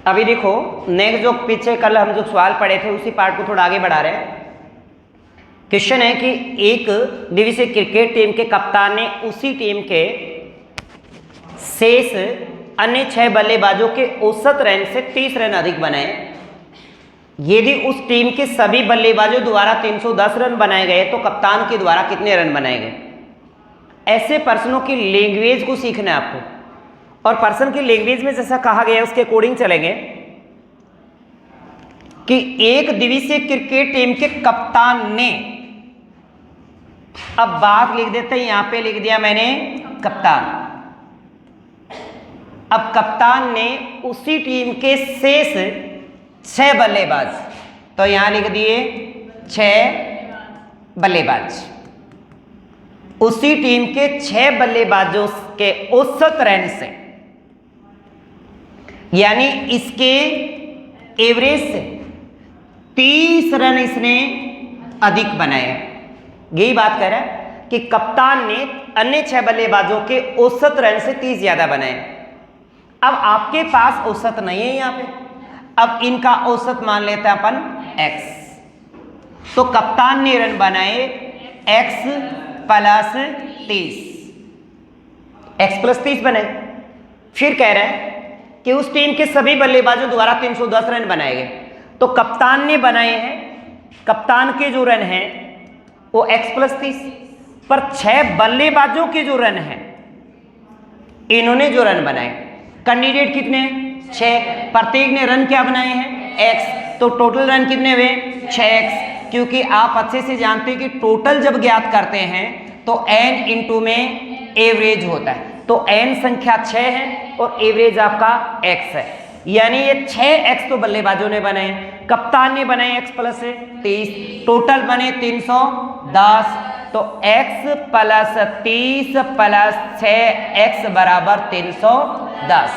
अभी देखो नेक्स्ट जो पीछे कल हम जो सवाल पढ़े थे उसी पार्ट को थोड़ा आगे बढ़ा रहे हैं। क्वेश्चन है कि एक दिवसीय क्रिकेट टीम के कप्तान ने उसी टीम के शेष अन्य 6 बल्लेबाजों के औसत रन से 30 रन अधिक बनाए। यदि उस टीम के सभी बल्लेबाजों द्वारा 310 रन बनाए गए तो कप्तान के द्वारा कितने रन बनाए गए। ऐसे प्रश्नों की लैंग्वेज को सीखना है आपको, और पर्सन की लैंग्वेज में जैसा कहा गया है उसके अकॉर्डिंग चलेंगे कि एक दिवसीय क्रिकेट टीम के कप्तान ने, अब बात लिख देते हैं, यहां पे लिख दिया मैंने कप्तान। अब कप्तान ने उसी टीम के शेष 6 बल्लेबाज, तो यहां लिख दिए 6 बल्लेबाज, उसी टीम के 6 बल्लेबाजों के औसत रन से, यानी इसके एवरेज से 30 रन इसने अधिक बनाए। यही बात कर रहा है कि कप्तान ने अन्य 6 बल्लेबाजों के औसत रन से 30 ज्यादा बनाए। अब आपके पास औसत नहीं है यहां पे, अब इनका औसत मान लेते हैं अपन x, तो कप्तान ने रन बनाए x प्लस 30, x प्लस 30 बने। फिर कह रहे हैं कि उस टीम के सभी बल्लेबाजों द्वारा 310 रन बनाए गए, तो कप्तान ने बनाए हैं, कप्तान के जो रन हैं वो x प्लस 30, पर 6 बल्लेबाजों के जो रन हैं, इन्होंने जो रन बनाए, कैंडिडेट कितने हैं 6, प्रत्येक ने रन क्या बनाए हैं x, तो टोटल रन कितने हुए 6x। क्योंकि आप अच्छे से जानते हैं कि टोटल जब ज्ञात करते हैं तो n इंटू में एवरेज होता है, तो n संख्या 6 है और एवरेज आपका x है, यानी ये 6x तो बल्लेबाजों ने बनाए, कप्तान ने बनाए x प्लस 30, टोटल बने 310, तो x प्लस 30 प्लस 6x बराबर 310,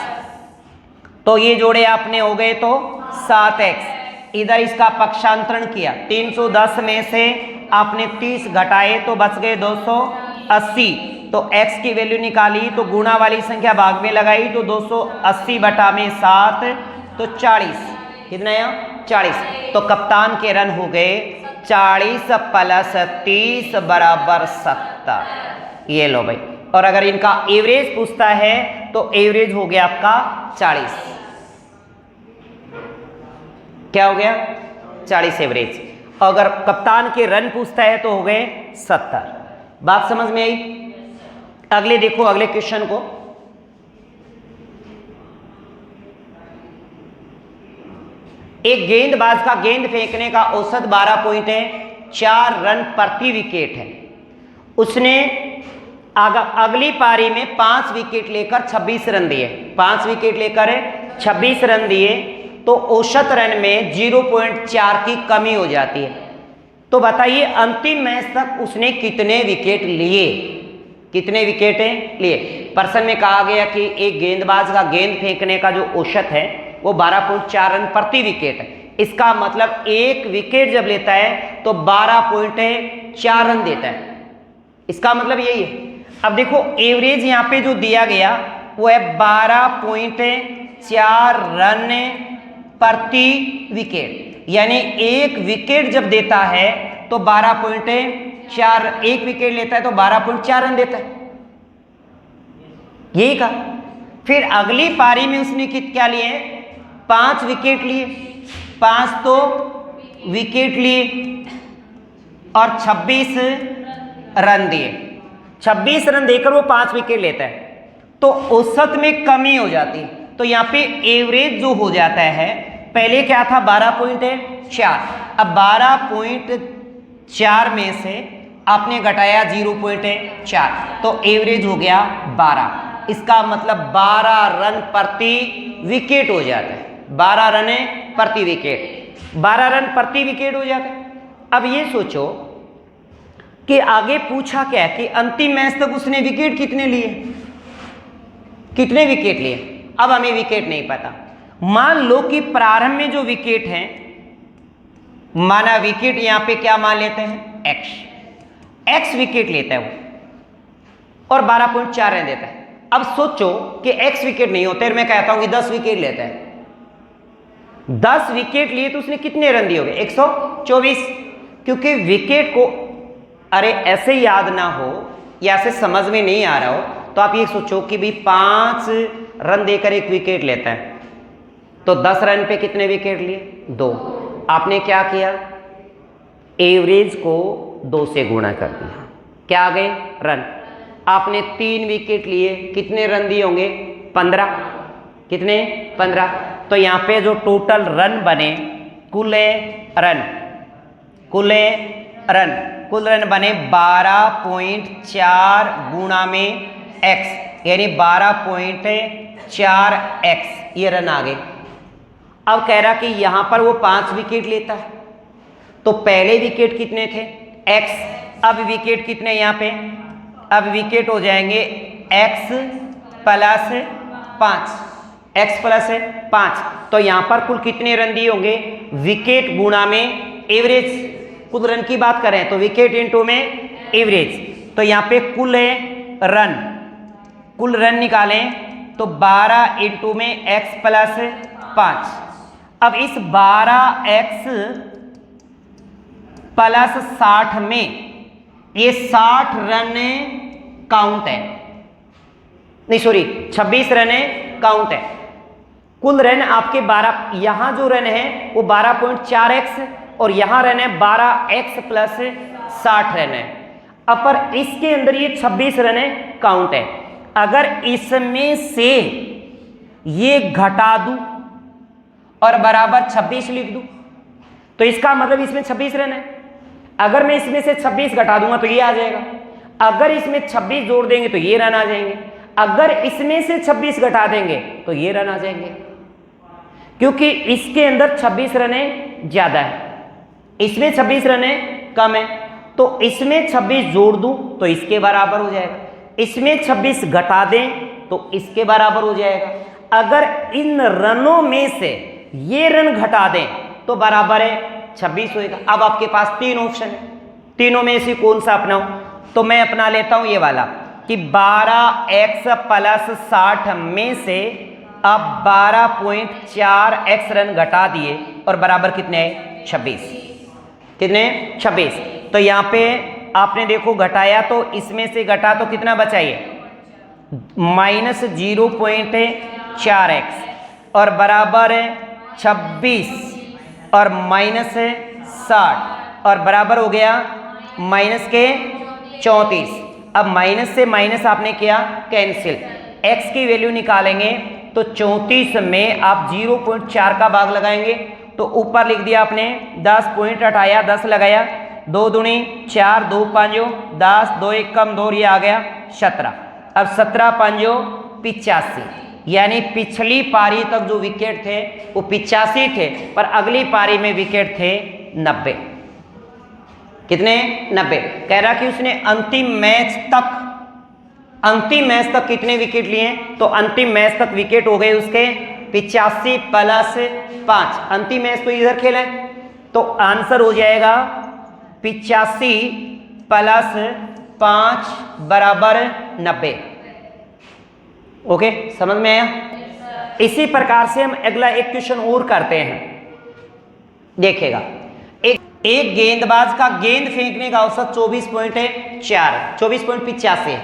तो ये जोड़े आपने हो गए तो 7x। इधर इसका पक्षांतरण किया, 310 में से आपने 30 घटाए तो बच गए 280, तो x की वैल्यू निकाली तो गुणा वाली संख्या भाग में लगाई तो 280 बटा में 7 तो 40, कितना है 40, तो कप्तान के रन हो गए 40 प्लस 30 बराबर 70। ये लो भाई, और अगर इनका एवरेज पूछता है तो एवरेज हो गया आपका 40, क्या हो गया 40 एवरेज। अगर कप्तान के रन पूछता है तो हो गए 70। बात समझ में आई। अगले देखो, अगले क्वेश्चन को, एक गेंदबाज का गेंद फेंकने का औसत 12.4 रन प्रति विकेट है। उसने अगली पारी में 5 विकेट लेकर 26 रन दिए, 5 विकेट लेकर 26 रन दिए, तो औसत रन में 0.4 की कमी हो जाती है। तो बताइए अंतिम मैच तक उसने कितने विकेट लिए, कितने विकेट लिए। प्रश्न में कहा गया कि एक गेंदबाज का गेंद फेंकने का जो औसत है वो 12.4 रन प्रति विकेट है। इसका मतलब एक विकेट जब लेता है तो 12.4 रन देता है, इसका मतलब यही है। अब देखो एवरेज यहाँ पे जो दिया गया वो है 12.4 रन प्रति विकेट, यानी एक विकेट जब देता है तो 12.4, एक विकेट लेता है तो 12.4 रन देता है, यही कहा। फिर अगली पारी में उसने क्या लिए, 5 विकेट लिए, 5 तो विकेट लिए और 26 रन दिए, 26 रन देकर वो 5 विकेट लेता है, तो औसत में कमी हो जाती है। तो यहाँ पे एवरेज जो हो जाता है, पहले क्या था 12.4, अब 12.4 में से आपने घटाया 0.4, तो एवरेज हो गया 12। इसका मतलब 12 रन प्रति विकेट हो जाता है, 12 रन प्रति विकेट, 12 रन प्रति विकेट हो जाता है। अब ये सोचो कि आगे पूछा क्या कि अंतिम मैच तक उसने विकेट कितने लिए, कितने विकेट लिए। अब हमें विकेट नहीं पता, मान लो कि प्रारंभ में जो विकेट हैं, माना विकेट यहां पे क्या मान लेते हैं x विकेट लेता है वो और 12.4 रन देता है। अब सोचो कि x विकेट नहीं होते, मैं कहता हूं कि 10 विकेट लेता है, 10 विकेट लिए तो उसने कितने रन दिए होंगे? 124। क्योंकि विकेट को अरे ऐसे याद ना हो या ऐसे समझ में नहीं आ रहा हो तो आप ये सोचो कि भाई 5 रन देकर एक विकेट लेता है तो 10 रन पे कितने विकेट लिए? 2। आपने क्या किया? एवरेज को 2 से गुणा कर दिया, क्या आ गए? रन। आपने 3 विकेट लिए, कितने रन दिए होंगे? 15। कितने? 15। तो यहाँ पे जो टोटल रन बने, कुल रन बने 12.4 गुणा में x, यानी 12.4x ये रन आ गए। अब कह रहा कि यहां पर वो 5 विकेट लेता है तो पहले विकेट कितने थे? x। अब विकेट कितने यहाँ पे? अब विकेट हो जाएंगे x प्लस 5, x प्लस 5। तो यहां पर कुल कितने रन दिए होंगे? विकेट गुणा में एवरेज। कुल रन की बात करें तो विकेट इंटू में एवरेज। तो यहाँ पे कुल रन निकालें तो 12 इंटू में x प्लस 5। अब इस 12x प्लस 60 में ये 60 रन काउंट है, नहीं सॉरी 26 रन काउंट है। कुल रन आपके 12, यहां जो रन है वो 12.4x और यहां रन है 12x प्लस 60 रन है। अब पर इसके अंदर ये 26 रन काउंट है। अगर इसमें से ये घटा दूं और बराबर 26 लिख दूं तो इसका मतलब इसमें 26 रन है। अगर मैं इसमें से 26 घटा दूंगा तो ये आ जाएगा। अगर इसमें 26 जोड़ देंगे तो ये रन आ जाएंगे। अगर इसमें से 26 घटा देंगे तो ये रन आ जाएंगे, क्योंकि इसके अंदर 26 रन ज्यादा है, इसमें 26 रन कम है। तो इसमें 26 जोड़ दूं तो इसके बराबर हो जाएगा, इसमें 26 घटा दें तो इसके बराबर हो जाएगा। अगर इन रनों में से ये रन घटा दें तो बराबर है 26 होएगा। अब आपके पास 3 ऑप्शन है, तीनों में से कौन सा अपनाऊं? तो मैं अपना लेता हूं ये वाला कि 12x प्लस 60 में से अब 12.4x रन घटा दिए और बराबर कितने है? 26। कितने? 26। तो यहाँ पे आपने देखो घटाया तो इसमें से घटा तो कितना बचा? ये माइनस 0.4x और बराबर 26 और माइनस 60 और बराबर हो गया माइनस के 34। अब माइनस से माइनस आपने किया कैंसिल, x की वैल्यू निकालेंगे तो 34 में आप 0.4 का भाग लगाएंगे तो ऊपर लिख दिया आपने 10 पॉइंट हटाया, 10 लगाया, 2 दूनी 4, 2 पांचों 10, 2 एक कम 2, ये आ गया 17। अब 17 पांचों 85, यानी पिछली पारी तक जो विकेट थे वो 85 थे, पर अगली पारी में विकेट थे 90। कितने? 90। कह रहा कि उसने अंतिम मैच तक कितने विकेट लिए? तो अंतिम मैच तक विकेट हो गए उसके 85 प्लस 5। अंतिम मैच तो इधर खेला है तो आंसर हो जाएगा 85 प्लस 5 बराबर 90। ओके, समझ में आया? इसी प्रकार से हम अगला एक क्वेश्चन और करते हैं, देखिएगा। एक गेंदबाज का गेंद फेंकने का औसत 24.85 है।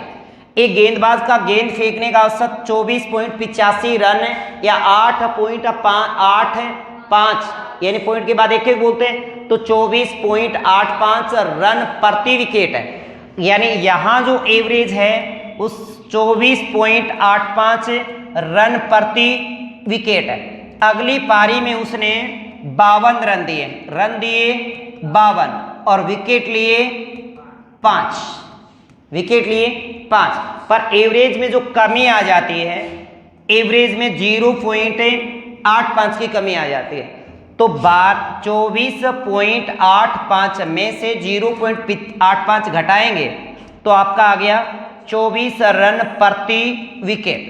एक गेंदबाज का गेंद फेंकने का औसत 24.85 रन या 8.85 यानी पॉइंट के बाद एक बोलते हैं तो 24.85 रन प्रति विकेट है। यानी यहां जो एवरेज है उस 24.85 रन प्रति विकेट है। अगली पारी में उसने 52 रन दिए 52 और विकेट लिए 5 पर एवरेज में जो कमी आ जाती है, एवरेज में 0.85 की कमी आ जाती है। तो 24.85 में से 0.85 घटाएंगे तो आपका आ गया 24 रन प्रति विकेट।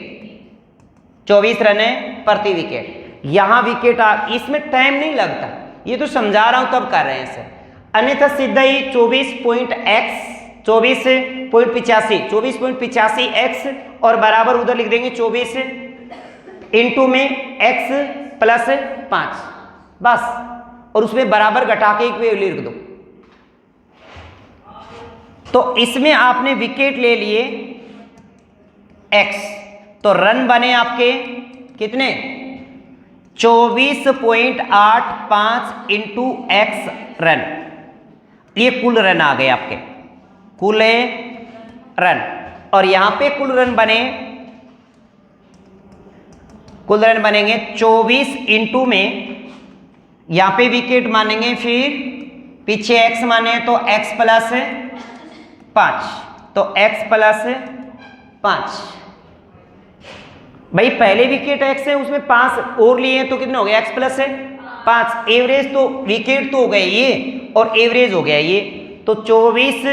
24 रन प्रति विकेट। यहां विकेट इसमें टाइम नहीं लगता, ये तो समझा रहा हूं तब कर रहे हैं सर, अन्यथा सीधा ही 24.85x और बराबर उधर लिख देंगे 24 इंटू में x प्लस 5। बस, और उसमें बराबर घटा के एक वैल्यू लिख दो। तो इसमें आपने विकेट ले लिए x, तो रन बने आपके कितने 24.85 इंटू एक्स रन, ये कुल रन आ गए आपके, कुल रन। और यहां पे कुल रन बनेंगे 24 इंटू में, यहां पे विकेट मानेंगे, फिर पीछे x माने तो x प्लस 5, तो x प्लस 5। भाई पहले विकेट x है, उसमें 5 और लिए हैं तो कितने हो गए x प्लस 5। एवरेज तो विकेट तो हो गए ये और एवरेज हो गया ये, तो 24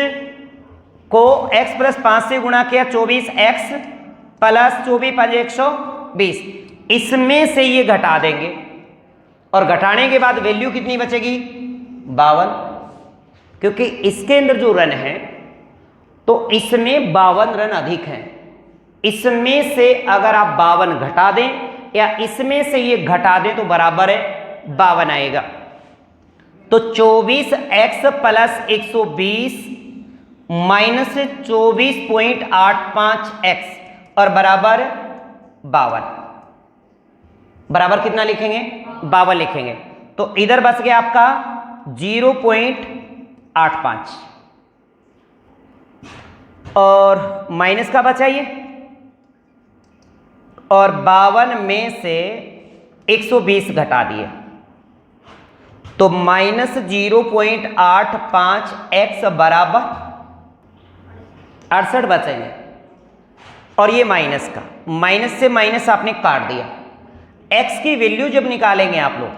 को x प्लस 5 से गुणा किया, 24x प्लस 24 5 120, इसमें से ये घटा देंगे और घटाने के बाद वैल्यू कितनी बचेगी 52, क्योंकि इसके अंदर जो रन है तो इसमें 52 रन अधिक हैं। इसमें से अगर आप 52 घटा दें या इसमें से ये घटा दें तो बराबर है 52 आएगा। तो 24x प्लस 120 माइनस 24.85x और बराबर 52, बराबर कितना लिखेंगे 52 लिखेंगे। तो इधर बच गया आपका 0.85 और माइनस का बचा ये, और 52 में से 120 घटा दिए तो माइनस 0.85x बराबर 68 बचेंगे। और ये माइनस का, माइनस से माइनस आपने काट दिया। x की वैल्यू जब निकालेंगे आप लोग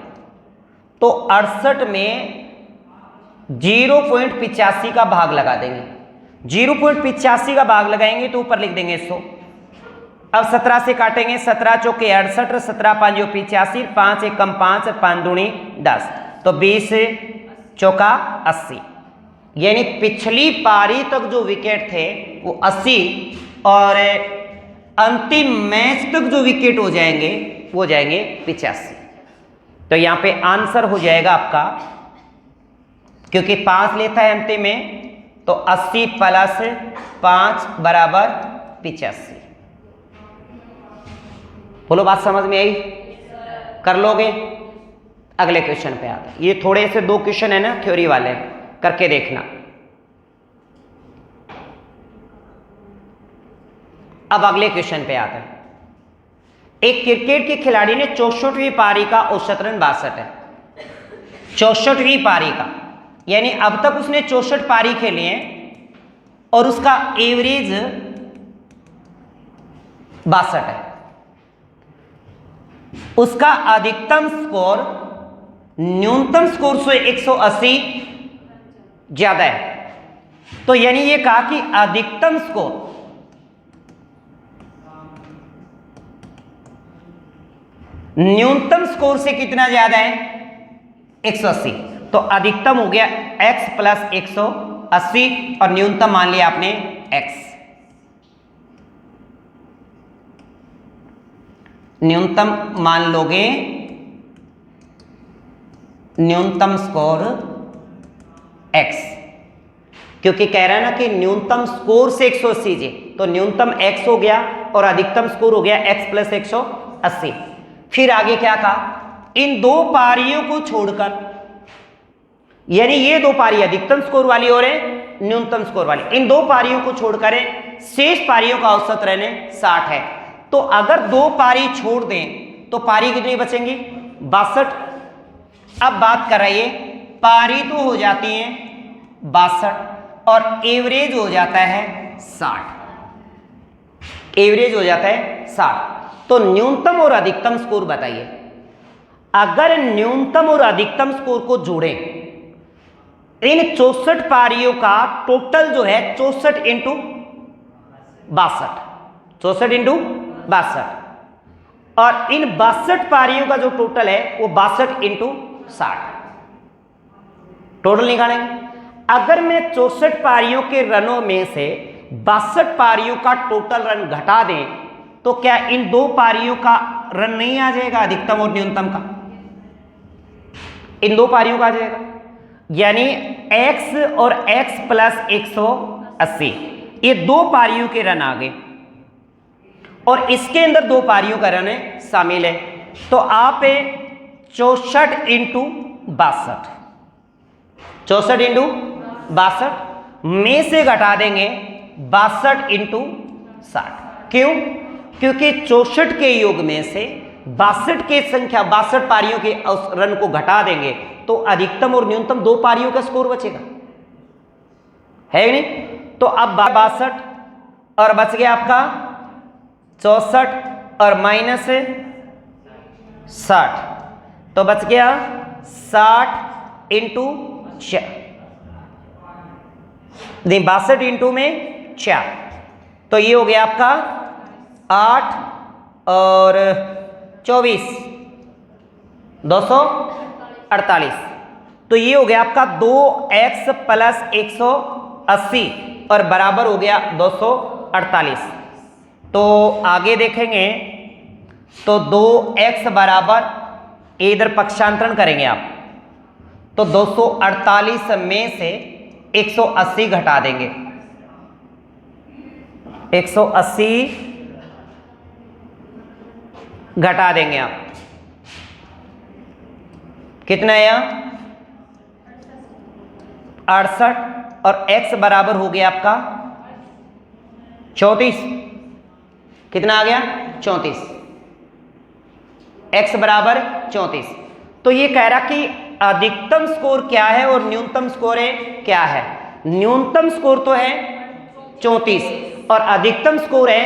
तो 68 में 0.85 का भाग लगा देंगे। 0.85 का भाग लगाएंगे तो ऊपर लिख देंगे 100। अब 17 से काटेंगे, 17 चौके 68, 17 5 85, 5 एकम 5, 5 दूनी 10, तो 20 चौका 80। यानी पिछली पारी तक जो विकेट थे वो 80 और अंतिम मैच तक जो विकेट हो जाएंगे वो जाएंगे 85। तो यहां पे आंसर हो जाएगा आपका, क्योंकि 5 लेता है अंतिम में, तो 80 प्लस 5 बराबर 85। बोलो बात समझ में आई? कर लोगे? अगले क्वेश्चन पे आते हैं। ये थोड़े से 2 क्वेश्चन है ना थ्योरी वाले, करके देखना। अब अगले क्वेश्चन पे आते हैं। एक क्रिकेट के खिलाड़ी ने 64वीं पारी का औसत रन 62 है। 64वीं पारी का, यानी अब तक उसने 64 पारी खेली हैं और उसका एवरेज 62 है। उसका अधिकतम स्कोर न्यूनतम स्कोर से 180 ज्यादा है। तो यानी ये कहा कि अधिकतम स्कोर न्यूनतम स्कोर से कितना ज्यादा है 180। तो अधिकतम हो गया x प्लस 180 और न्यूनतम मान लिया आपने x। न्यूनतम मान लोगे, न्यूनतम स्कोर x, क्योंकि कह रहा है ना कि न्यूनतम स्कोर से 180 जी, तो न्यूनतम x हो गया और अधिकतम स्कोर हो गया x प्लस 180। फिर आगे क्या कहा, इन 2 पारियों को छोड़कर, यानी ये 2 पारी अधिकतम स्कोर वाली और न्यूनतम स्कोर वाली, इन 2 पारियों को छोड़कर शेष पारियों का औसत रन 60 है। तो अगर 2 पारी छोड़ दें तो पारी कितनी बचेंगी 62। अब बात कर रही है, पारी तो हो जाती है 62 और एवरेज हो जाता है 60, एवरेज हो जाता है 60। तो न्यूनतम और अधिकतम स्कोर बताइए। अगर न्यूनतम और अधिकतम स्कोर को जोड़ें, इन 64 पारियों का टोटल जो है 64 इंटू 62, 64 इंटू 62, और इन 62 पारियों का जो टोटल है वो 62 इंटू 60 टोटल निकालेंगे। अगर मैं 64 पारियों के रनों में से 62 पारियों का टोटल रन घटा दें तो क्या इन 2 पारियों का रन नहीं आ जाएगा अधिकतम और न्यूनतम का? इन दो पारियों का आ जाएगा, यानी x और x प्लस 180 ये दो पारियों के रन आ गए और इसके अंदर दो पारियों का रन शामिल है। तो आप 64 इंटू 62, 64 इंटू 62 में से घटा देंगे 62 इंटू 60। क्यों? क्योंकि 64 के योग में से 62 के संख्या 62 पारियों के रन को घटा देंगे तो अधिकतम और न्यूनतम दो पारियों का स्कोर बचेगा, है कि नहीं? तो अब 62 और बच गया आपका 64 और माइनस 60, तो बच गया 60 इंटू 62 इंटू में 4, तो ये हो गया आपका 8 और 24 248, तो ये हो गया आपका 2x प्लस 180 और बराबर हो गया 248। तो आगे देखेंगे तो 2x बराबर इधर पक्षांतरण करेंगे आप, तो 248 में से 180 घटा देंगे, 180 घटा देंगे आप, कितना है यहाँ 68 और x बराबर हो गया आपका 34, कितना आ गया 34, x बराबर 34। तो ये कह रहा कि अधिकतम स्कोर क्या है और न्यूनतम स्कोर है क्या है। न्यूनतम स्कोर तो है 34 और अधिकतम स्कोर है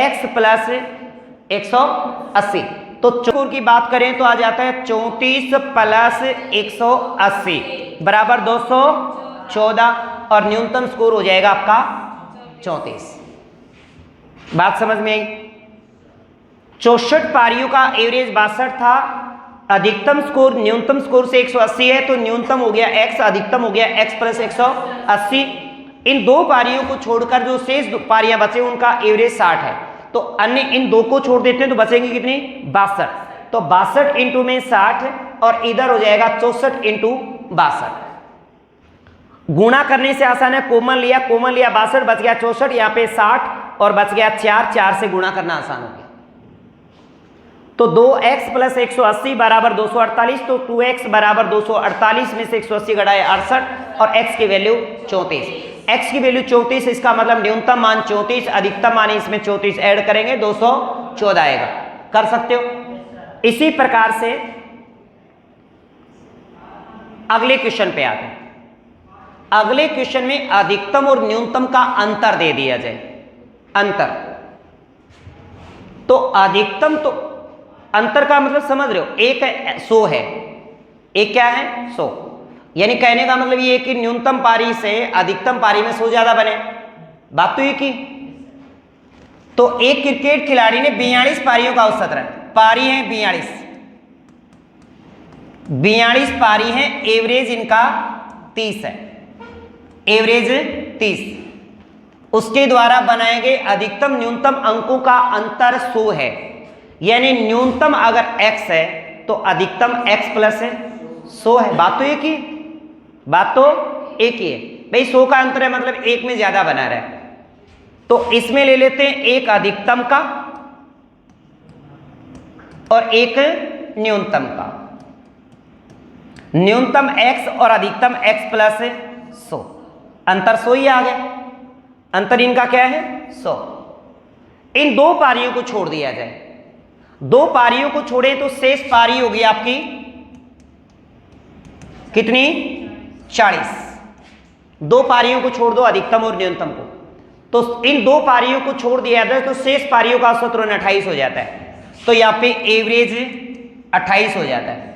x प्लस 180। तो स्कोर की बात करें तो आ जाता है 34 प्लस 180 बराबर 214 और न्यूनतम स्कोर हो जाएगा आपका 34। बात समझ में आई? 64 पारियों का एवरेज 62 था, अधिकतम स्कोर न्यूनतम स्कोर से 180 है तो न्यूनतम हो गया x, अधिकतम हो गया x प्लस 180। इन दो पारियों को छोड़कर जो शेष पारियां बचे उनका एवरेज 60 है, तो अन्य इन दो को छोड़ देते हैं तो बचेंगे कितनी 62, तो 62 इंटू में 60 और इधर हो जाएगा 64 इंटू 62। गुणा करने से आसान है, कॉमन लिया 62 बच गया 64, यहाँ पे 60 और बच गया 4 से गुणा करना आसान हो गया। तो 2x प्लस 180 बराबर 248, तो 2x बराबर 248 में से 180 घटाए 68 और x की वैल्यू 34, x की वैल्यू 34, इसका मतलब न्यूनतम मान 34, अधिकतम मान इसमें 34 ऐड करेंगे 214 आएगा। कर सकते हो। इसी प्रकार से अगले क्वेश्चन पे आते हैं। अगले क्वेश्चन में अधिकतम और न्यूनतम का अंतर दे दिया जाए, अंतर। तो अधिकतम, तो अंतर का मतलब समझ रहे हो, एक 100 है, एक क्या है 100, यानी कहने का मतलब ये कि न्यूनतम पारी से अधिकतम पारी में 100 ज्यादा बने। बात तो ये की। तो एक क्रिकेट खिलाड़ी ने 42 पारियों का औसत रन, पारी है 42 पारी है, एवरेज इनका 30 है, एवरेज 30। उसके द्वारा बनाए गए अधिकतम न्यूनतम अंकों का अंतर 100 है, यानी न्यूनतम अगर x है तो अधिकतम x प्लस 100 है। बात तो एक ही, बात तो एक ही है भाई, 100 का अंतर है मतलब एक में ज्यादा बना रहा है। तो इसमें ले लेते हैं एक अधिकतम का और एक न्यूनतम का। न्यूनतम x और अधिकतम x प्लस 100, अंतर 100 ही आ गया, अंतर इनका क्या है 100। इन दो पारियों को छोड़ दिया जाए, दो पारियों को छोड़े तो शेष पारी होगी आपकी कितनी 40। दो पारियों को छोड़ दो अधिकतम और न्यूनतम को, तो इन दो पारियों को छोड़ दिया जाए तो शेष पारियों का औसत रन 28 हो जाता है, तो यहां पे एवरेज 28 हो जाता है।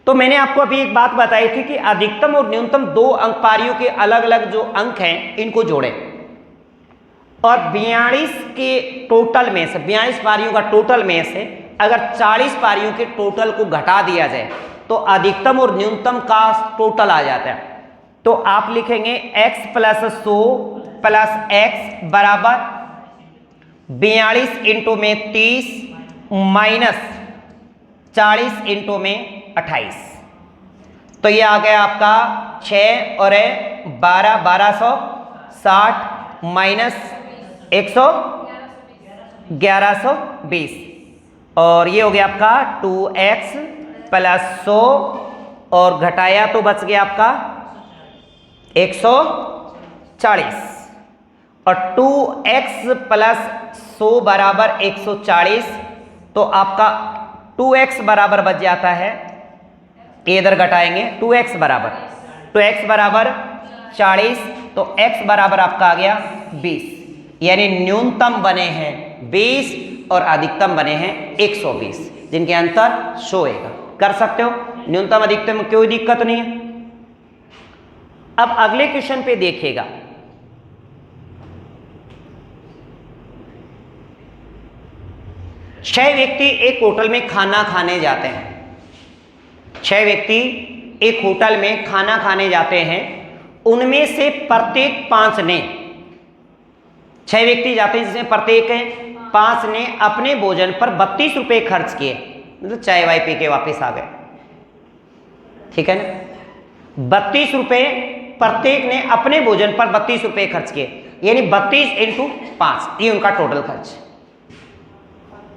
तो मैंने आपको अभी एक बात बताई थी कि अधिकतम और न्यूनतम दो अंक पारियों के अलग अलग जो अंक हैं इनको जोड़ें और 42 के टोटल में से, 42 पारियों का टोटल में से अगर 40 पारियों के टोटल को घटा दिया जाए तो अधिकतम और न्यूनतम का टोटल आ जाता है। तो आप लिखेंगे x प्लस 100 प्लस x बराबर 42 इंटू में 30 माइनस 40 इंटू में 28। तो ये आ गया आपका 6 और 12, 1260 माइनस 100, 1120, और ये हो गया आपका 2x प्लस 100, और घटाया तो बच गया आपका 140, और 2x प्लस 100 बराबर 140, तो आपका 2x बराबर बच जाता है, इधर घटाएंगे 2x बराबर 40, तो x बराबर आपका आ गया 20, यानी न्यूनतम बने हैं 20 और अधिकतम बने हैं 120, जिनके अंतर शो होगा। कर सकते हो, न्यूनतम अधिकतम में कोई दिक्कत नहीं है। अब अगले क्वेश्चन पे देखिएगा, छह व्यक्ति एक होटल में खाना खाने जाते हैं। 6 व्यक्ति एक होटल में खाना खाने जाते हैं, उनमें से प्रत्येक 5 ने, 6 व्यक्ति जाते हैं जिसमें प्रत्येक 5 ने अपने भोजन पर 32 रुपए खर्च किए, मतलब चाय वाय पी के वापस आ गए, ठीक है ना। 32 रुपए प्रत्येक ने अपने भोजन पर 32 रुपए खर्च किए, यानी 32 × 5, ये उनका टोटल खर्च।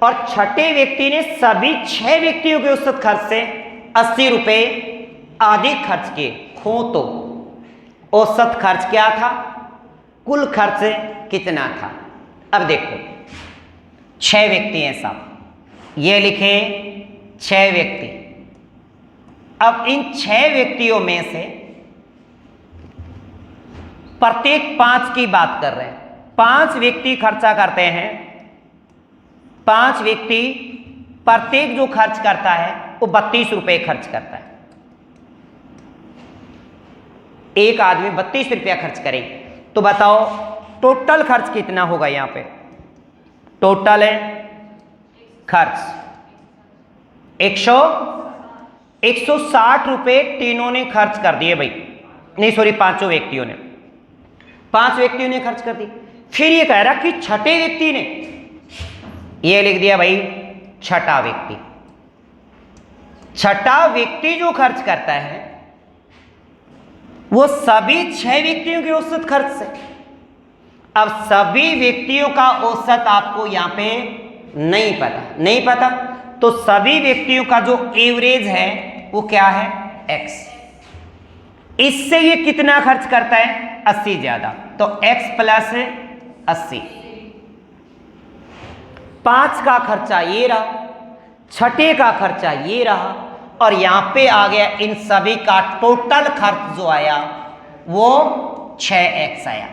और छठे व्यक्ति ने सभी 6 व्यक्तियों के औसत खर्च से 80 रुपए अधिक खर्च किए। खो तो औसत खर्च क्या था, कुल खर्च कितना था। अब देखो 6 व्यक्ति हैं साहब, ये लिखे 6 व्यक्ति। अब इन 6 व्यक्तियों में से प्रत्येक 5 की बात कर रहे हैं। 5 व्यक्ति खर्चा करते हैं, 5 व्यक्ति प्रत्येक जो खर्च करता है वो 32 रुपए खर्च करता है। एक आदमी 32 रुपया खर्च करे, तो बताओ टोटल खर्च कितना होगा। यहां पे टोटल है खर्च 160 रुपए तीनों ने खर्च कर दिए भाई, नहीं सॉरी 5 व्यक्तियों ने, 5 व्यक्तियों ने खर्च कर दी। फिर ये कह रहा कि छठे व्यक्ति ने, ये लिख दिया भाई छठा व्यक्ति। छठा व्यक्ति जो खर्च करता है वो सभी 6 व्यक्तियों के औसत खर्च से। अब सभी व्यक्तियों का औसत आपको यहां पे नहीं पता, तो सभी व्यक्तियों का जो एवरेज है वो क्या है, x। इससे ये कितना खर्च करता है, 80 ज्यादा, तो x प्लस 80। 5 का खर्चा ये रहा, छठे का खर्चा ये रहा, और यहां पे आ गया इन सभी का टोटल खर्च जो आया वो 6x आया।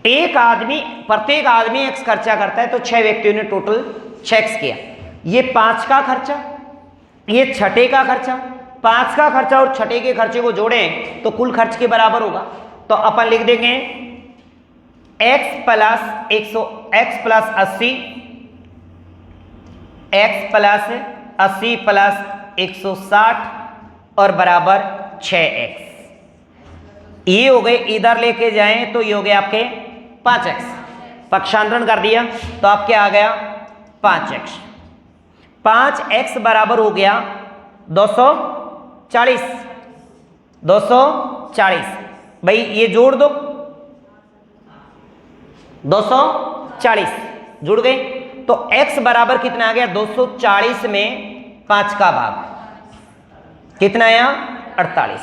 प्रत्येक आदमी x खर्चा करता है, तो 6 व्यक्तियों ने टोटल 6x किया। ये 5 का खर्चा, ये छठे का खर्चा, 5 का खर्चा और छठे के खर्चे को जोड़ें तो कुल खर्च के बराबर होगा। तो अपन लिख देंगे x प्लस 80 प्लस 160 और बराबर 6x। ये हो गए, इधर लेके जाएं तो ये हो गए आपके 5x, पक्षांतरण कर दिया तो आपके आ गया 5x। 5x बराबर हो गया 240। भाई ये जोड़ दो, 240 जुड़ गए, तो x बराबर कितना आ गया, 240 में 5 का भाग कितना आया, 48।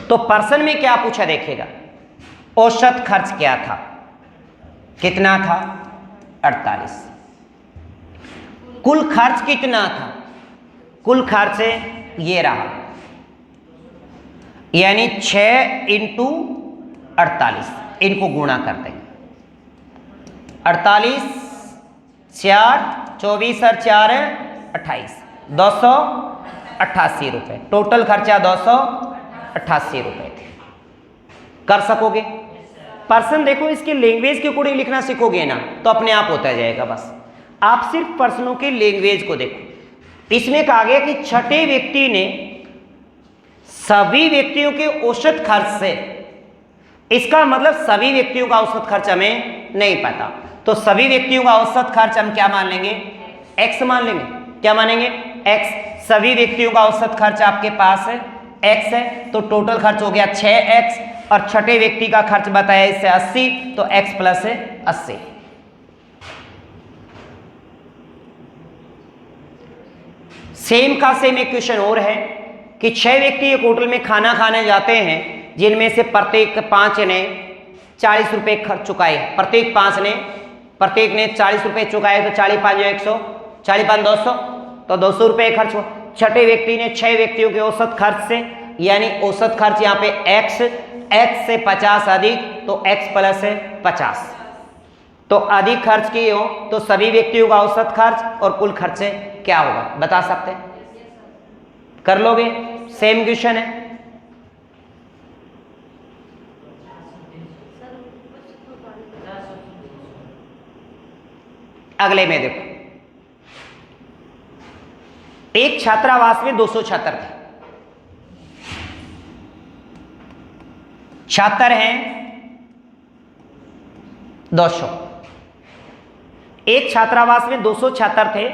तो पर्सन में क्या पूछा देखिएगा, औसत खर्च क्या था, कितना था, 48। कुल खर्च कितना था, कुल खर्च ये रहा, यानी 6 × 48, इनको गुणा कर देंगे। 48 4 24 और 4 28, 288 रुपए टोटल खर्चा, 288 रुपए थे। कर सकोगे पर्सन, देखो इसकी लैंग्वेज के अकॉर्डिंग लिखना सीखोगे ना तो अपने आप होता जाएगा। बस आप सिर्फ पर्सनों की लैंग्वेज को देखो। इसमें कहा गया कि छठे व्यक्ति ने सभी व्यक्तियों के औसत खर्च से, इसका मतलब सभी व्यक्तियों का औसत खर्च हमें नहीं पता, तो सभी व्यक्तियों का औसत खर्च हम क्या मान लेंगे, x मान लेंगे। क्या मानेंगे, x, सभी व्यक्तियों का औसत खर्च आपके पास है x है, तो टोटल खर्च हो गया 6x और छठे व्यक्ति का खर्च बताया इससे 80, तो x प्लस 80। सेम का सेम एक क्वेश्चन और है कि 6 व्यक्ति एक होटल में खाना खाने जाते हैं, जिनमें से प्रत्येक 5 ने 40 रुपए खर्च चुकाए। प्रत्येक ने 40 रुपए चुकाए, तो 40 5 100, 40 5 200, तो 200 रुपए खर्च हुआ। छठे व्यक्ति ने 6 व्यक्तियों के औसत खर्च से, यानी औसत खर्च यहाँ पे x से 50 अधिक, तो x प्लस 50। तो अधिक खर्च किए हो तो सभी व्यक्तियों का औसत खर्च और कुल खर्च क्या होगा, बता सकते हैं? कर लोगे? सेम क्वेश्चन है। अगले में देखो, एक छात्रावास में 200 छात्र थे। छात्र हैं 200। एक छात्रावास में 200 छात्र थे।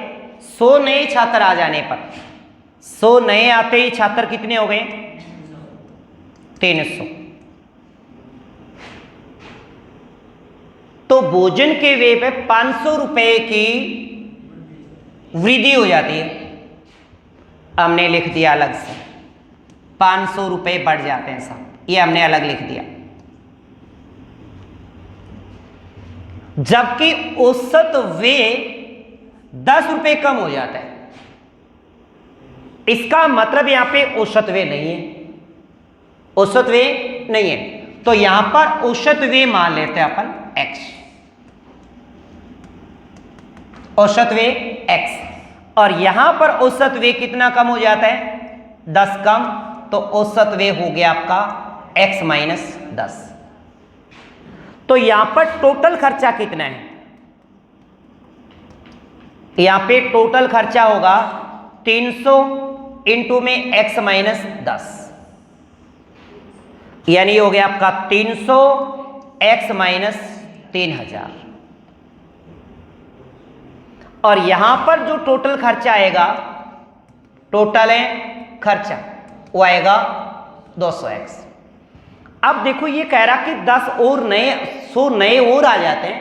100 नए छात्र आ जाने पर, 100 नए आते ही छात्र कितने हो गए? 300। तो भोजन के व्यय पे 500 रुपए की वृद्धि हो जाती है। हमने लिख दिया अलग से, 500 रुपए बढ़ जाते हैं साहब, ये हमने अलग लिख दिया। जबकि औसत व्यय 10 रुपए कम हो जाता है। इसका मतलब यहां पे औसत व्यय नहीं है, औसत व्यय नहीं है, तो यहां पर औसत व्यय मान लेते हैं अपन x, औसत व्यय x। और यहां पर औसत व्यय कितना कम हो जाता है? 10 कम, तो औसत व्यय हो गया आपका x माइनस 10। तो यहां पर टोटल खर्चा कितना है? यहां पे टोटल खर्चा होगा 300 इंटू में x माइनस 10, यानी हो गया आपका 300 x माइनस 3000। और यहां पर जो टोटल खर्चा आएगा, टोटल है खर्चा, वो आएगा 200x। अब देखो ये कह रहा कि 10 और नए 100 नए और आ जाते हैं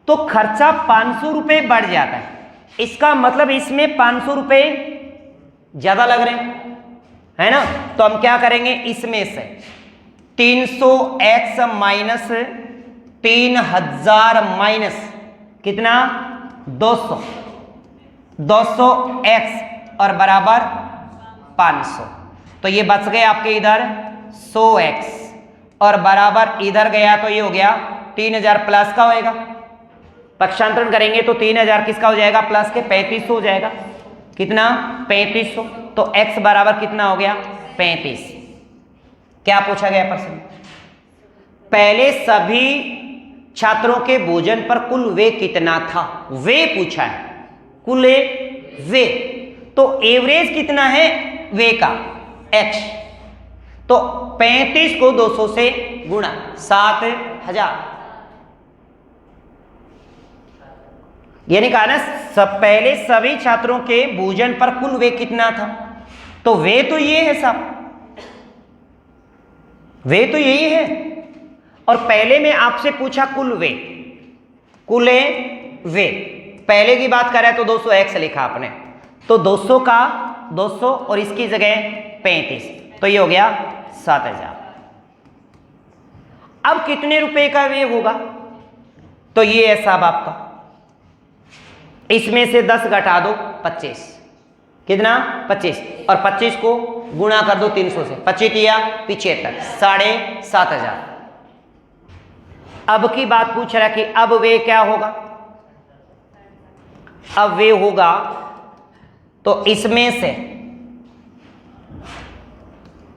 तो खर्चा 500 रुपए बढ़ जाता है। इसका मतलब इसमें 500 रुपए ज्यादा लग रहे हैं, है ना? तो हम क्या करेंगे, इसमें से 300x माइनस 3000 माइनस कितना? 200x और बराबर 500। तो ये बच गए आपके इधर 100x और बराबर इधर गया, तो ये हो गया 3000 प्लस का होएगा। पक्षांतरण करेंगे तो 3000 किसका हो जाएगा? प्लस के 3500 हो जाएगा। कितना? 3500। तो x बराबर कितना हो गया? 35। क्या पूछा गया प्रश्न? पहले सभी छात्रों के भोजन पर कुल व्यय कितना था, वे पूछा है, कुल व्यय। तो एवरेज कितना है व्यय का? x। तो 35 को 200 से गुणा 7000, यानी कहा ना पहले सभी छात्रों के भोजन पर कुल व्यय कितना था, तो व्यय तो ये है साहब, व्यय तो यही है। और पहले में आपसे पूछा कुल व्यय, कुल व्यय पहले की बात कर रहे हैं तो 200x लिखा आपने, तो 200 का 200 और इसकी जगह 35, तो ये हो गया 7000। अब कितने रुपए का व्यय होगा? तो ये है साहब आपका, इसमें से 10 घटा दो 25, कितना? 25, और 25 को गुणा कर दो 300 से, 25 या 75, 7500। अब की बात पूछ रहा है कि अब वे क्या होगा? अब वे होगा तो इसमें से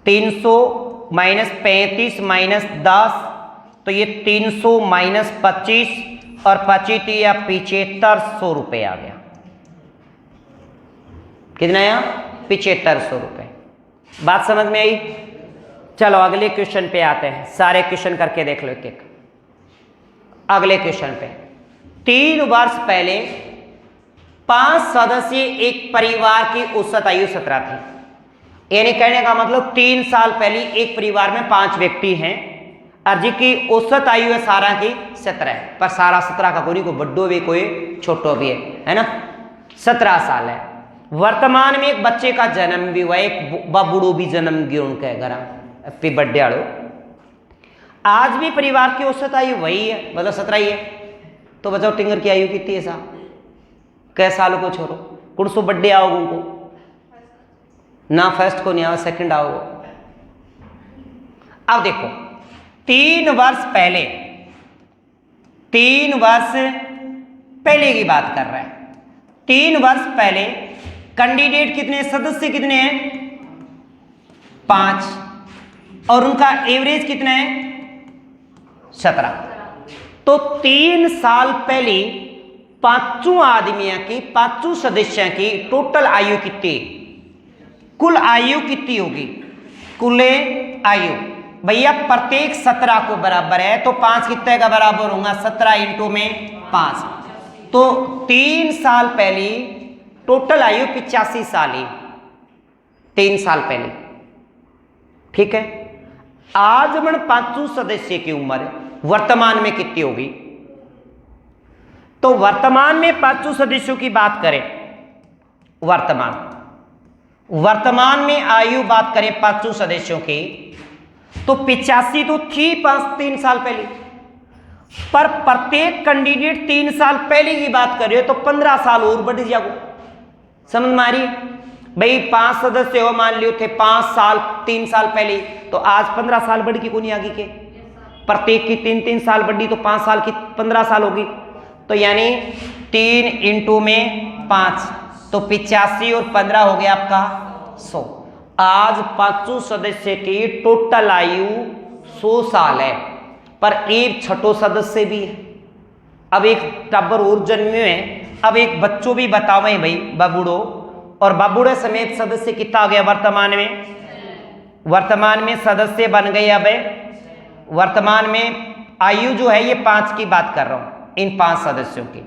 300 माइनस 35 माइनस 10, तो ये 300 माइनस 25 और 25 या 7500 रुपए आ गया। कितना आया? 7500 रुपए। बात समझ में आई? चलो अगले क्वेश्चन पे आते हैं, सारे क्वेश्चन करके देख लो एक एक। अगले क्वेश्चन पे, 3 वर्ष पहले 5 सदस्य एक परिवार की औसत आयु 17 थी। यानी कहने का मतलब 3 साल पहले एक परिवार में 5 व्यक्ति हैं और जिनकी औसत आयु है सारा की 17 है, पर सारा 17 का कोई बड्डो भी कोई छोटो भी है ना, 17 साल है। वर्तमान में एक बच्चे का जन्म भी हुआ, एक बूढ़ो भी जन्म गया उनके घर, हैप्पी बर्थडे आड़ो। आज भी परिवार की औसत आयु वही है, मतलब 17 ही है। तो बताओ टिंगर की आयु कितनी है साहब? कै साल को छोड़ो, कौन सो बर्थडे आओगे उनको ना, फर्स्ट को नहीं आओ, सेकंड आओ। अब देखो 3 वर्ष पहले, 3 वर्ष पहले की बात कर रहे हैं। 3 वर्ष पहले कैंडिडेट कितने, सदस्य कितने हैं? 5, और उनका एवरेज कितना है? 17। तो 3 साल पहले 5 आदमियों की, 5 सदस्यों की टोटल आयु कितनी, कुल आयु कितनी होगी? कुल आयु भैया प्रत्येक 17 को बराबर है, तो 5 कितने का बराबर होगा? 17 इंटू में 5। तो 3 साल पहले टोटल आयु 85 साल ही, 3 साल पहले, ठीक है। आज मन 5 सदस्य की उम्र वर्तमान में कितनी होगी? तो वर्तमान में 5 सदस्यों की बात करें, वर्तमान में आयु बात करें 5 सदस्यों की, तो 85 तो थी 3 साल पहले, पर प्रत्येक कैंडिडेट 3 साल पहले की बात कर रहे हो, तो 15 साल और बढ़ जाओ। समझ में आ रही है भाई? 5 सदस्य हो, मान लियो थे 5 साल 3 साल पहले, तो आज 15 साल बढ़ की कोनी आगे के, प्रत्येक की 3-3 साल बढ़ी, तो 5 साल की 15 साल होगी। तो यानी 3 इंटू में 5, तो 85 और 15 हो गया आपका 100। आज 5 सदस्य की टोटल आयु 100 साल है, पर एक छठो सदस्य भी है। अब एक टब्बर और जन्मे है, अब एक बच्चों भी बतावे भाई बाबूड़ो, और बाबूड़े समेत सदस्य कितना आ गया वर्तमान में? वर्तमान में सदस्य बन गए, अब वर्तमान में आयु जो है ये 5 की बात कर रहा हूं, इन 5 सदस्यों की,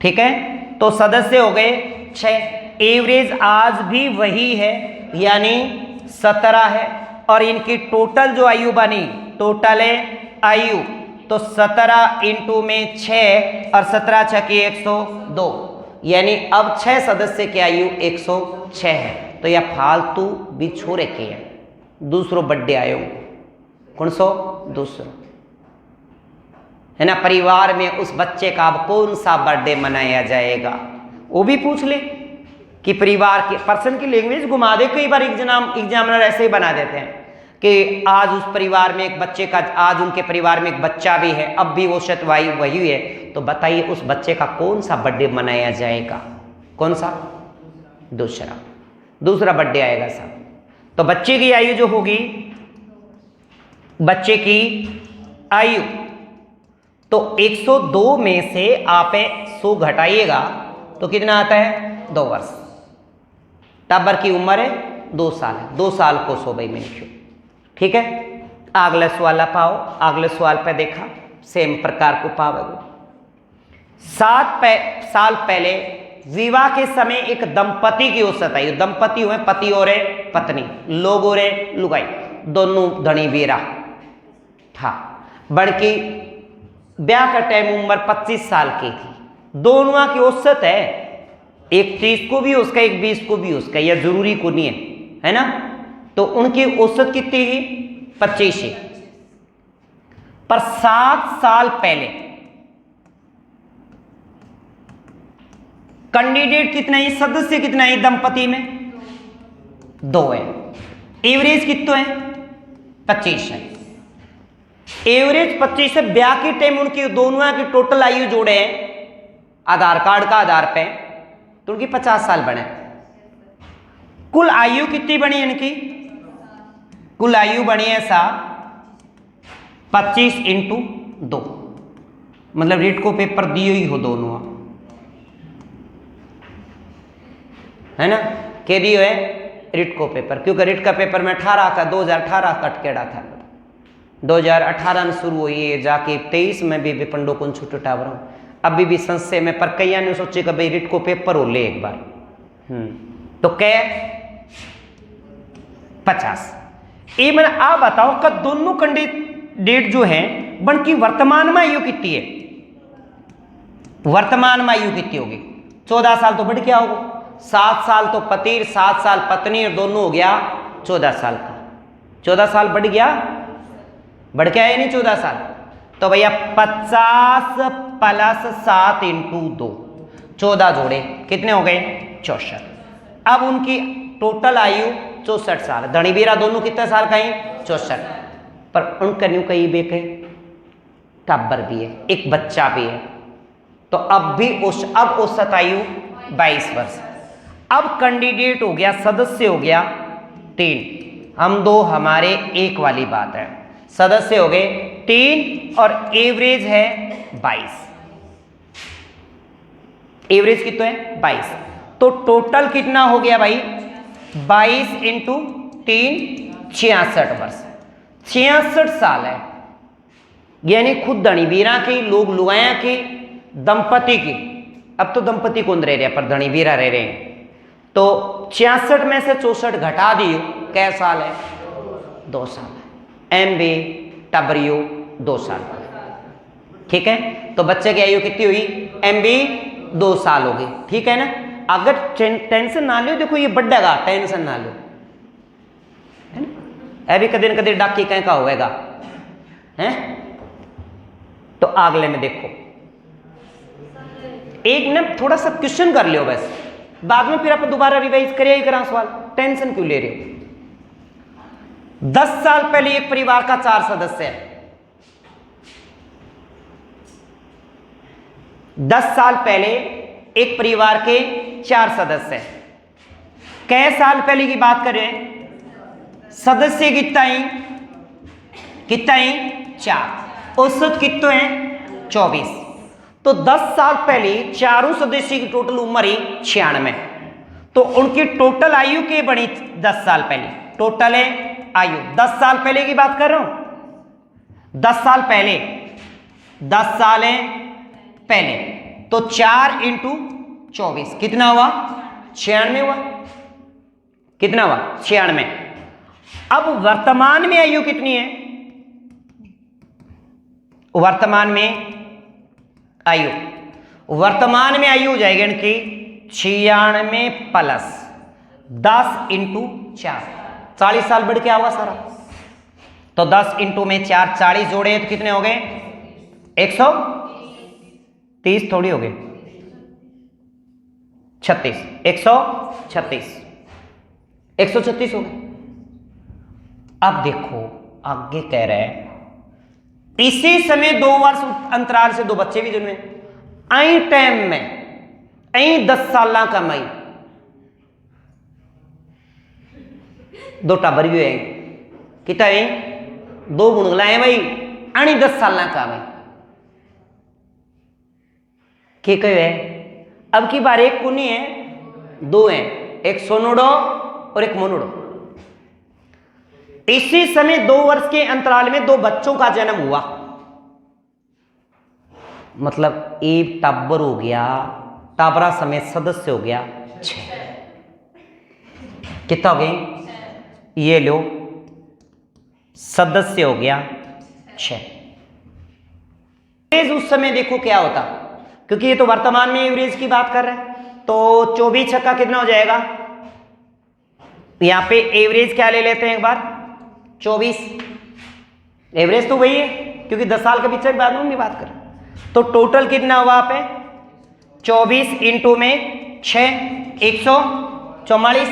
ठीक है। तो सदस्य हो गए 6, एवरेज आज भी वही है यानी 17 है, और इनकी टोटल जो आयु बनी, टोटल है आयु, तो 17 इंटू में 6 और 17 6 की 102, यानी अब 6 सदस्य की आयु 106 है। तो यह फालतू भी छोरे के है, दूसरो बर्थडे आयो, कौन सो? दूसरो, है ना। परिवार में उस बच्चे का अब कौन सा बर्थडे मनाया जाएगा, वो भी पूछ ले कि परिवार के पर्सन की लैंग्वेज घुमा दे। कई बार एग्जामिनर ऐसे ही बना देते हैं कि आज उस परिवार में एक बच्चे का, आज उनके परिवार में एक बच्चा भी है, अब भी वो शतवायु वही है, तो बताइए उस बच्चे का कौन सा बर्थडे मनाया जाएगा? कौन सा? दूसरा बर्थडे आएगा साहब। तो बच्चे की आयु जो होगी, बच्चे की आयु, तो 102 में से आप 100 घटाइएगा तो कितना आता है? 2 वर्ष। टब्बर की उम्र है 2 साल है, 2 साल को 100 भाई मिनट, ठीक है। अगला सवाल पाओ, अगले सवाल पे देखा सेम प्रकार को पाओगे। 7 साल पहले विवाह के समय एक दंपति की औसत आयु, दंपति हुए पति और पत्नी, लोग और लुगाई, दोनों धनी वीरा था, बड़की ब्याह का टाइम उम्र 25 साल की थी। दोनों की औसत है, एक 30 को भी उसका, एक 20 को भी उसका, यह जरूरी को नहीं है ना। तो उनकी औसत कितनी थी? 25 ही। पर 7 साल पहले कैंडिडेट कितना है, सदस्य कितना है दंपति में? 2 है। एवरेज कितना है? 25 है। एवरेज 25 है। ब्याह के टाइम उनकी दोनों की टोटल आयु जोड़े हैं आधार कार्ड का आधार पे, तो उनकी 50 साल बने। कुल आयु कितनी बनी इनकी? कुल आयु बनी है 25 इंटू 2, मतलब रिट को पेपर दिए ही हो दोनों, है ना। के दिए है रिट को पेपर, क्योंकि रिट का पेपर में 18 का 2018 कटकेड़ा था, 2018 में शुरू हुई है, जाके 23 में भी पंडो को छुट्टी टावर। अभी भी संशय में, पर कई ने सोचे कि भाई रिट को पेपर हो ले एक बार। तो कै 50। ये मैंने आप बताओ कि दोनों कैंडिडेट जो है बन की वर्तमान में आयु कितनी है? वर्तमान में आयु कितनी होगी? 14 साल तो बढ़ क्या होगा, 7 साल तो पति, 7 साल पत्नी, और दोनों हो गया 14 साल का। 14 साल बढ़ गया, बढ़ क्या है नहीं 14 साल। तो भैया 50 + 7 × 2, 14 जोड़े कितने हो गए? 64। अब उनकी टोटल आयु 64 साल। धनी बीरा दोनों कितने साल का है? 64। पर उनका न्यू कहीं बेक है, टाबर भी है, एक बच्चा भी है। तो अब भी अब औसत आयु 22 वर्ष। अब कैंडिडेट हो गया, सदस्य हो गया 3, हम दो हमारे एक वाली बात है। सदस्य हो गए 3 और एवरेज है 22। एवरेज कितना है? 22। तो टोटल कितना हो गया भाई? 22 × 3 66 वर्ष, 66 साल है। यानी खुद धनी बीरा की, लोग लुगाया की, दंपति की, अब तो दंपति कौन रह रहे पर धनी बीरा रह रहे हैं। तो 66 में से 64 घटा दियो, कै साल है? 2 साल है। MB टबरियो 2 साल। ठीक है, तो बच्चे की आयु कितनी हुई? MB 2 साल हो गई। ठीक है ना। अगर टेंशन ना लो, देखो ये बढ़ेगा, टेंशन ना लो, है ना। अभी कदे न कदे डाकी कहीं का होएगा, हैं? तो अगले में देखो, एक ना थोड़ा सा क्वेश्चन कर लियो बस, बाद में फिर आप दोबारा रिवाइज करिए ही करा सवाल, टेंशन क्यों ले रहे हो। 10 साल पहले एक परिवार का 4 सदस्य है। 10 साल पहले एक परिवार के 4 सदस्य हैं। कै साल पहले की बात कर रहे हैं? सदस्य कितना ही 4, औसत कितने हैं? 24। तो 10 साल पहले चारों सदस्य की टोटल उम्र ही 96। तो उनकी टोटल आयु के बनी 10 साल पहले, टोटल है आयु 10 साल पहले की बात कर रहा हूं। 10 साल पहले, 10 साल है पहले, तो 4 × 24 कितना हुआ? 96 हुआ। कितना हुआ? 96। अब वर्तमान में आयु कितनी है? वर्तमान में आयु, वर्तमान में आयु हो जाएगी इनकी 96 + 10 × 4, 40 साल बढ़ के आवा सारा। तो 10 × 4, 40 जोड़े तो कितने हो गए? 130 थोड़ी हो गए, 36, 136, 136 हो गए। अब देखो आगे कह रहे हैं, इसी समय 2 वर्ष अंतराल से 2 बच्चे भी जन्मे। आई टाइम में आई 10 साल कमाई, 2 टाबर भी है, कितना है? 2 बुणगला है भाई, आनी 10 साल कमाई के कहो है। अब की बार एक कुनी है, 2 है, एक सोनुड़ो और एक मोनुड़ो। इसी समय 2 वर्ष के अंतराल में 2 बच्चों का जन्म हुआ, मतलब एक टाबर हो गया, टाबरा समेत सदस्य हो गया 6। कितना हो गए? ये लो, सदस्य हो गया 6। उस समय देखो क्या होता, क्योंकि ये तो वर्तमान में एवरेज की बात कर रहे हैं। तो 24 छक्का कितना हो जाएगा? यहां पे एवरेज क्या ले लेते हैं एक बार? 24। एवरेज तो वही है, क्योंकि 10 साल के पीछे बाद में भी बात करें। तो टोटल कितना हुआ आप 24 × 6, 144,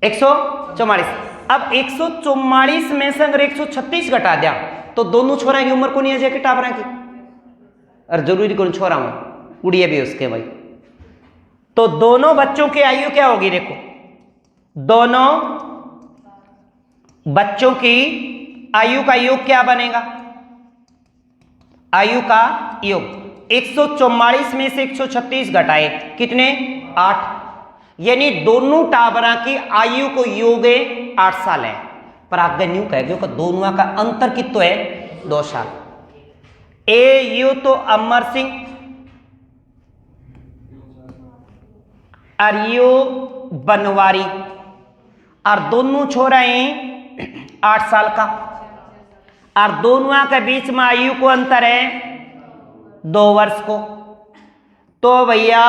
144। अब 144 में से अगर 136 घटा दिया तो दोनों छोरा की उम्र को नहीं आ जाएगी टाबरा की, और जरूरी कौन छोरा हूं, उड़िए भी उसके भाई। तो दोनों बच्चों की आयु क्या होगी? देखो, दोनों बच्चों की आयु का योग क्या बनेगा? आयु का योग 144 में से 136 घटाए कितने? 8। यानी दोनों टाबरा की आयु को योग 8 साल है। पर आगे न्यू कह गयो कि दोनों का अंतर कितना है? 2 साल। ए यू तो अमर सिंह और यू बनवारी, और दोनों छोरा हैं 8 साल का, और दोनों के बीच में आयु को अंतर है 2 वर्ष को। तो भैया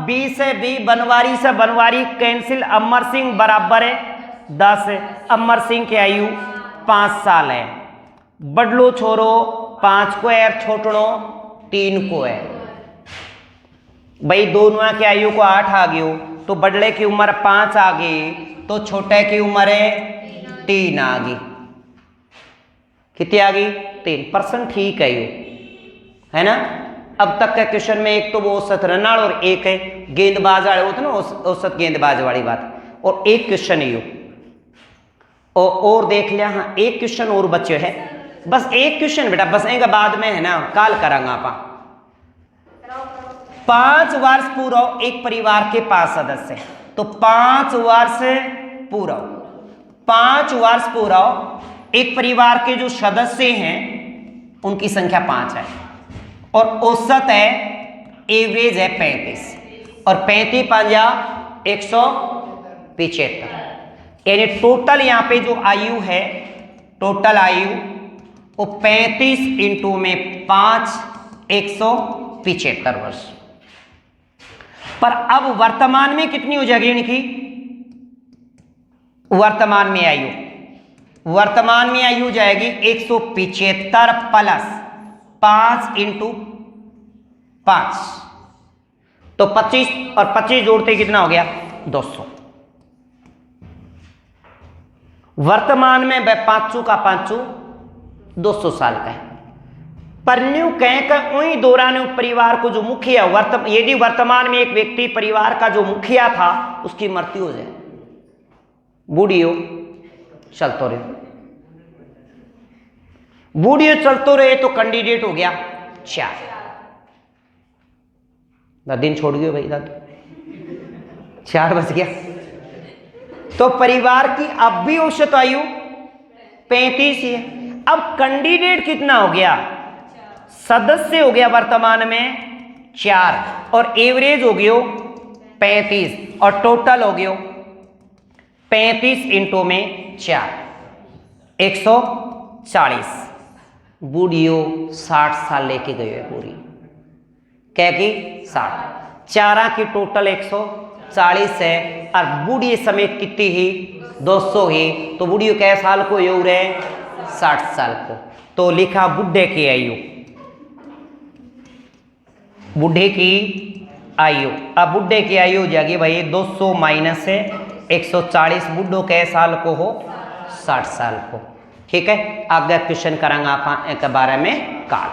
बी से बी, बनवारी से बनवारी कैंसिल, अमर सिंह बराबर है 10 है। अमर सिंह की आयु 5 साल है। बडलो छोरो 5 को है, छोटड़ो 3 को है। भाई दोनों की आयु को 8 आ गई, तो बड़ले की उम्र 5 आ गई, तो छोटे की उम्र है 3 आ गई। कितनी आ गई? 3%। ठीक है, यू है ना। अब तक के क्वेश्चन में एक तो वो औसत रनाल और एक है गेंदबाज वाले, होते ना औसत गेंदबाज वाली बात, और एक क्वेश्चन यू और देख लिया। हाँ, एक क्वेश्चन और बच्चे है, बस एक क्वेश्चन बेटा, बस एक बाद में है ना काल करांगा आप। 5 वर्ष पूरा एक परिवार के 5 सदस्य हैं, तो 5 वर्ष पूरा, 5 वर्ष पूरा एक परिवार के जो सदस्य हैं उनकी संख्या 5 है, और औसत है, एवरेज है 35, और 35 पंजा 175, यानी टोटल यहां पे जो आयु है, टोटल आयु वो 35 इंटू में 5 175 वर्ष। पर अब वर्तमान में कितनी हो जाएगी इनकी? वर्तमान में आयु जाएगी 175 प्लस 5 इंटू 5, तो 25, और 25 जोड़ते कितना हो गया? 200। वर्तमान में 5 का 5 200 साल का है। पर न्यू कहकर वही दौरान परिवार को जो मुखिया यदि वर्तमान में एक व्यक्ति परिवार का जो मुखिया था उसकी मृत्यु हो जाए, बूढ़ियो चलतो रहे तो कैंडिडेट हो गया 4। दिन छोड़ गए भाई, दादू 4 बज गया। तो परिवार की अब भी औसत आयु 35 ही है। अब कैंडिडेट कितना हो गया? सदस्य हो गया वर्तमान में 4, और एवरेज हो गया 35, और टोटल हो गया 35 इंटू में 4 140। बूढ़ियो 60 साल लेके गए है पूरी, क्या की 60, 4 की टोटल 140 है, और बूढ़ी समेत कितनी ही 200 ही, तो बूढ़ियो कै साल को योग रहे 60 साल को। तो लिखा बुढ़े की आयु, बुढ़े की आयु। अब बुढ़े की आयु हो जाएगी भाई 200 माइनस है 140, बुढ़ो कै साल को हो 60 साल को। ठीक है, आगे क्वेश्चन करांगा आप एक बारे में काल।